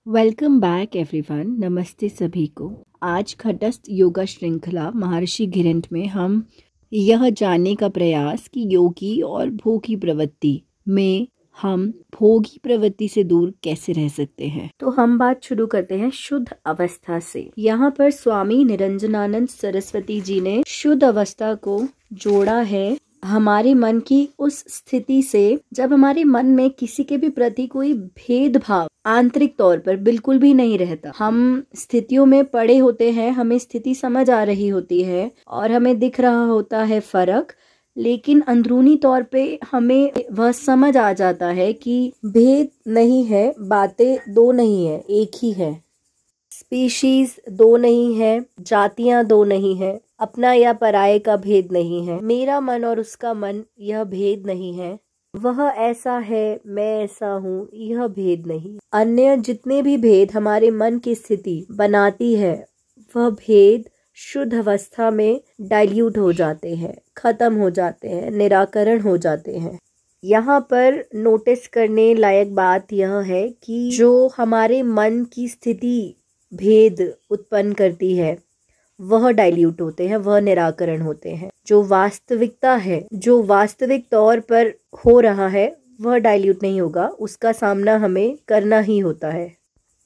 Welcome back everyone. नमस्ते सभी को। आज घटस्थ योगा श्रृंखला महर्षि घिरंट में हम यह जानने का प्रयास कि योगी और भोगी प्रवृत्ति में हम भोगी प्रवृत्ति से दूर कैसे रह सकते हैं। तो हम बात शुरू करते हैं शुद्ध अवस्था से। यहाँ पर स्वामी निरंजनानंद सरस्वती जी ने शुद्ध अवस्था को जोड़ा है हमारे मन की उस स्थिति से जब हमारे मन में किसी के भी प्रति कोई भेदभाव आंतरिक तौर पर बिल्कुल भी नहीं रहता। हम स्थितियों में पड़े होते हैं, हमें स्थिति समझ आ रही होती है और हमें दिख रहा होता है फर्क, लेकिन अंदरूनी तौर पे हमें वह समझ आ जाता है कि भेद नहीं है, बातें दो नहीं है, एक ही है। स्पीशीज दो नहीं है, जातियां दो नहीं है, अपना या पराये का भेद नहीं है, मेरा मन और उसका मन यह भेद नहीं है, वह ऐसा है मैं ऐसा हूँ यह भेद नहीं। अन्य जितने भी भेद हमारे मन की स्थिति बनाती है वह भेद शुद्ध अवस्था में डाइल्यूट हो जाते हैं, खत्म हो जाते हैं, निराकरण हो जाते हैं। यहाँ पर नोटिस करने लायक बात यह है कि जो हमारे मन की स्थिति भेद उत्पन्न करती है वह डाइल्यूट होते हैं, वह निराकरण होते हैं। जो वास्तविकता है, जो वास्तविक तौर पर हो रहा है वह डाइल्यूट नहीं होगा, उसका सामना हमें करना ही होता है।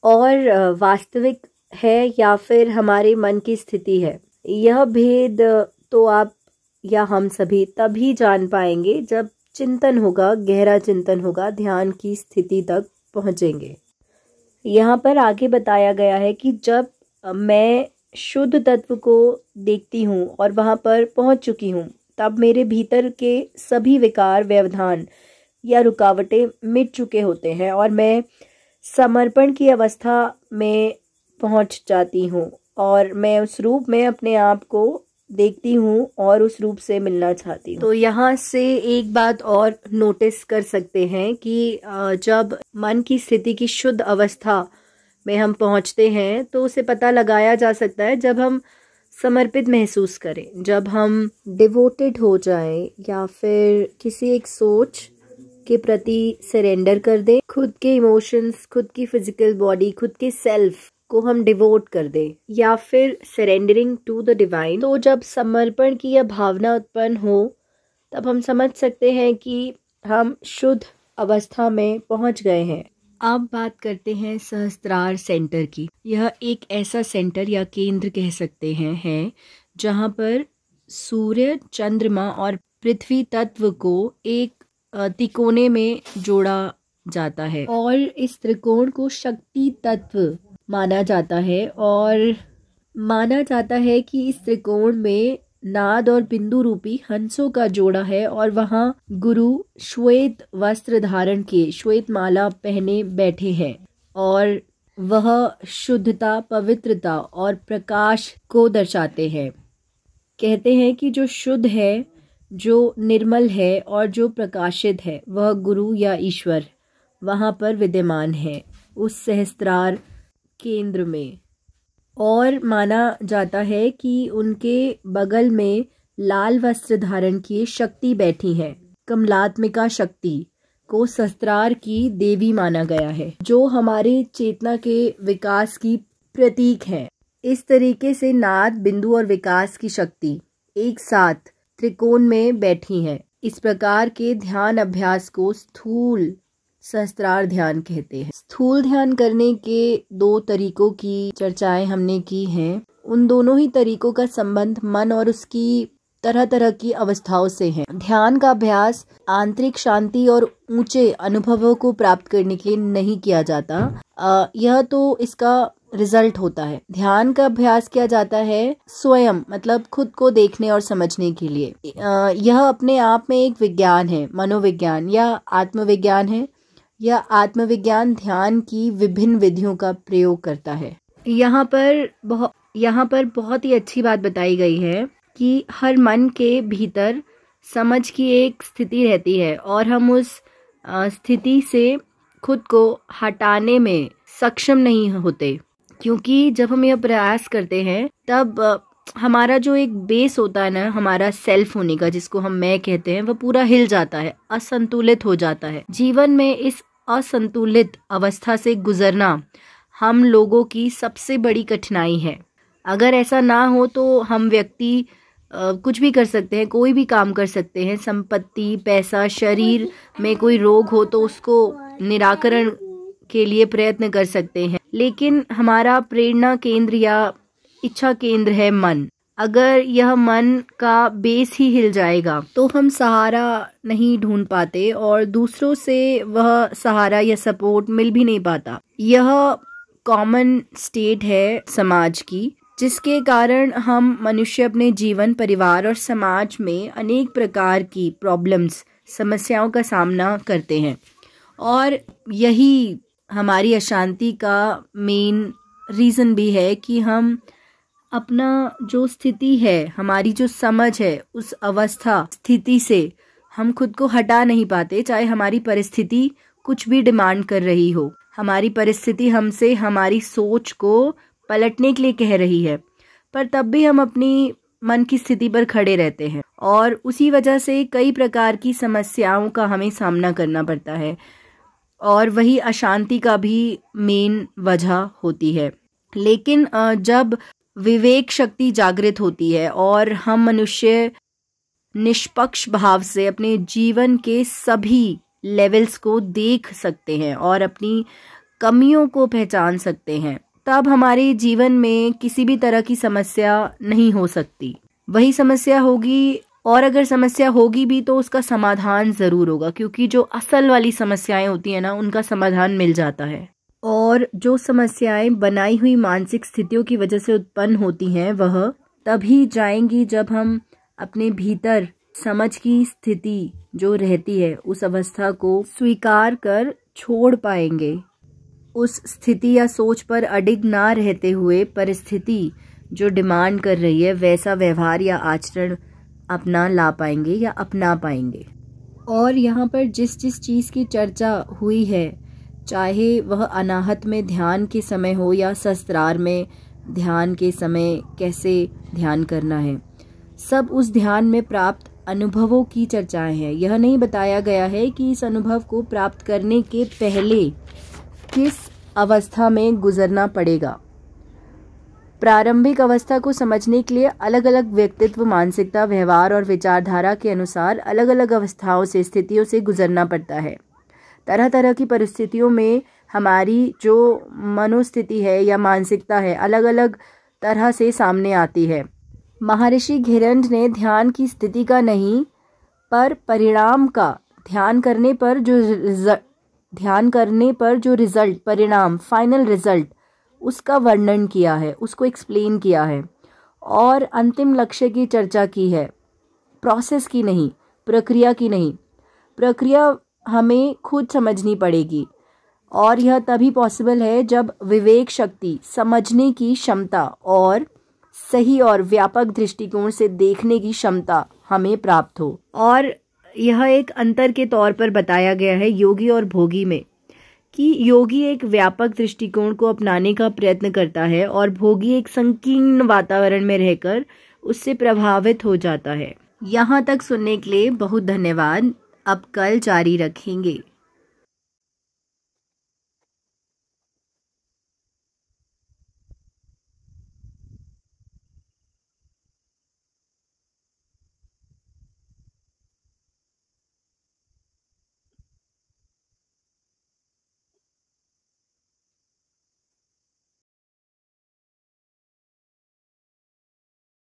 और वास्तविक है या फिर हमारे मन की स्थिति है, यह भेद तो आप या हम सभी तभी जान पाएंगे जब चिंतन होगा, गहरा चिंतन होगा, ध्यान की स्थिति तक पहुंचेंगे। यहाँ पर आगे बताया गया है कि जब मैं शुद्ध तत्व को देखती हूँ और वहाँ पर पहुँच चुकी हूँ तब मेरे भीतर के सभी विकार, व्यवधान या रुकावटें मिट चुके होते हैं और मैं समर्पण की अवस्था में पहुँच जाती हूँ और मैं उस रूप में अपने आप को देखती हूँ और उस रूप से मिलना चाहती हूँ। तो यहाँ से एक बात और नोटिस कर सकते हैं कि जब मन की स्थिति की शुद्ध अवस्था में हम पहुँचते हैं तो उसे पता लगाया जा सकता है जब हम समर्पित महसूस करें, जब हम डिवोटेड हो जाएं या फिर किसी एक सोच के प्रति सरेंडर कर दें, खुद के इमोशंस, खुद की फिजिकल बॉडी, खुद के सेल्फ को हम डिवोट कर दें या फिर सरेंडरिंग टू द डिवाइन। तो जब समर्पण की यह भावना उत्पन्न हो तब हम समझ सकते हैं कि हम शुद्ध अवस्था में पहुंच गए हैं। अब बात करते हैं सहस्त्रार सेंटर की। यह एक ऐसा सेंटर या केंद्र कह सकते हैं जहां पर सूर्य, चंद्रमा और पृथ्वी तत्व को एक त्रिकोणे में जोड़ा जाता है और इस त्रिकोण को शक्ति तत्व माना जाता है और माना जाता है कि इस त्रिकोण में नाद और बिंदु रूपी हंसों का जोड़ा है और वहाँ गुरु श्वेत वस्त्र धारण किए, श्वेत माला पहने बैठे हैं और वह शुद्धता, पवित्रता और प्रकाश को दर्शाते हैं। कहते हैं कि जो शुद्ध है, जो निर्मल है और जो प्रकाशित है वह गुरु या ईश्वर वहाँ पर विद्यमान है उस सहस्त्रार केंद्र में। और माना जाता है कि उनके बगल में लाल वस्त्र धारण किए शक्ति बैठी है। कमलात्मिका शक्ति को सहस्त्रार की देवी माना गया है जो हमारे चेतना के विकास की प्रतीक है। इस तरीके से नाद, बिंदु और विकास की शक्ति एक साथ त्रिकोण में बैठी है। इस प्रकार के ध्यान अभ्यास को स्थूल सहस्त्रार ध्यान कहते हैं। स्थूल ध्यान करने के दो तरीकों की चर्चाएं हमने की हैं। उन दोनों ही तरीकों का संबंध मन और उसकी तरह तरह की अवस्थाओं से है। ध्यान का अभ्यास आंतरिक शांति और ऊंचे अनुभवों को प्राप्त करने के लिए नहीं किया जाता, यह तो इसका रिजल्ट होता है। ध्यान का अभ्यास किया जाता है स्वयं, मतलब खुद को देखने और समझने के लिए। यह अपने आप में एक विज्ञान है, मनोविज्ञान या आत्मविज्ञान है। यह आत्मविज्ञान ध्यान की विभिन्न विधियों का प्रयोग करता है। यहाँ पर बहुत ही अच्छी बात बताई गई है कि हर मन के भीतर समझ की एक स्थिति रहती है और हम उस स्थिति से खुद को हटाने में सक्षम नहीं होते, क्योंकि जब हम यह प्रयास करते हैं तब हमारा जो एक बेस होता है ना, हमारा सेल्फ होने का, जिसको हम मैं कहते हैं, वह पूरा हिल जाता है, असंतुलित हो जाता है। जीवन में इस असंतुलित अवस्था से गुजरना हम लोगों की सबसे बड़ी कठिनाई है। अगर ऐसा ना हो तो हम व्यक्ति कुछ भी कर सकते हैं, कोई भी काम कर सकते हैं। संपत्ति, पैसा, शरीर में कोई रोग हो तो उसको निराकरण के लिए प्रयत्न कर सकते हैं, लेकिन हमारा प्रेरणा केंद्र या इच्छा केंद्र है मन। अगर यह मन का बेस ही हिल जाएगा तो हम सहारा नहीं ढूंढ पाते और दूसरों से वह सहारा या सपोर्ट मिल भी नहीं पाता। यह कॉमन स्टेट है समाज की, जिसके कारण हम मनुष्य अपने जीवन, परिवार और समाज में अनेक प्रकार की प्रॉब्लम्स, समस्याओं का सामना करते हैं। और यही हमारी अशांति का मेन रीज़न भी है कि हम अपना जो स्थिति है, हमारी जो समझ है, उस अवस्था स्थिति से हम खुद को हटा नहीं पाते। चाहे हमारी परिस्थिति कुछ भी डिमांड कर रही हो, हमारी परिस्थिति हमसे हमारी सोच को पलटने के लिए कह रही है, पर तब भी हम अपनी मन की स्थिति पर खड़े रहते हैं और उसी वजह से कई प्रकार की समस्याओं का हमें सामना करना पड़ता है और वही अशांति का भी मेन वजह होती है। लेकिन जब विवेक शक्ति जागृत होती है और हम मनुष्य निष्पक्ष भाव से अपने जीवन के सभी लेवल्स को देख सकते हैं और अपनी कमियों को पहचान सकते हैं, तब हमारे जीवन में किसी भी तरह की समस्या नहीं हो सकती। वही समस्या होगी, और अगर समस्या होगी भी तो उसका समाधान ज़रूर होगा, क्योंकि जो असल वाली समस्याएं होती हैं ना, उनका समाधान मिल जाता है। और जो समस्याएं बनाई हुई मानसिक स्थितियों की वजह से उत्पन्न होती हैं, वह तभी जाएंगी जब हम अपने भीतर समझ की स्थिति जो रहती है, उस अवस्था को स्वीकार कर छोड़ पाएंगे। उस स्थिति या सोच पर अडिग ना रहते हुए परिस्थिति जो डिमांड कर रही है वैसा व्यवहार या आचरण अपना ला पाएंगे या अपना पाएंगे। और यहाँ पर जिस जिस चीज़ की चर्चा हुई है, चाहे वह अनाहत में ध्यान के समय हो या सहस्त्रार में ध्यान के समय कैसे ध्यान करना है, सब उस ध्यान में प्राप्त अनुभवों की चर्चाएं हैं। यह नहीं बताया गया है कि इस अनुभव को प्राप्त करने के पहले किस अवस्था में गुजरना पड़ेगा। प्रारंभिक अवस्था को समझने के लिए अलग अलग व्यक्तित्व, मानसिकता, व्यवहार और विचारधारा के अनुसार अलग अलग अवस्थाओं से, स्थितियों से गुजरना पड़ता है। तरह तरह की परिस्थितियों में हमारी जो मनोस्थिति है या मानसिकता है, अलग अलग तरह से सामने आती है। महर्षि घिरंड ने ध्यान की स्थिति का नहीं, पर परिणाम का, ध्यान करने पर जो रिजल्ट, परिणाम, फाइनल रिजल्ट, उसका वर्णन किया है, उसको एक्सप्लेन किया है और अंतिम लक्ष्य की चर्चा की है। प्रोसेस की नहीं, प्रक्रिया की नहीं। प्रक्रिया हमें खुद समझनी पड़ेगी और यह तभी पॉसिबल है जब विवेक शक्ति, समझने की क्षमता और सही और व्यापक दृष्टिकोण से देखने की क्षमता हमें प्राप्त हो। और यह एक अंतर के तौर पर बताया गया है योगी और भोगी में, कि योगी एक व्यापक दृष्टिकोण को अपनाने का प्रयत्न करता है और भोगी एक संकीर्ण वातावरण में रहकर उससे प्रभावित हो जाता है। यहाँ तक सुनने के लिए बहुत धन्यवाद। अब कल जारी रखेंगे।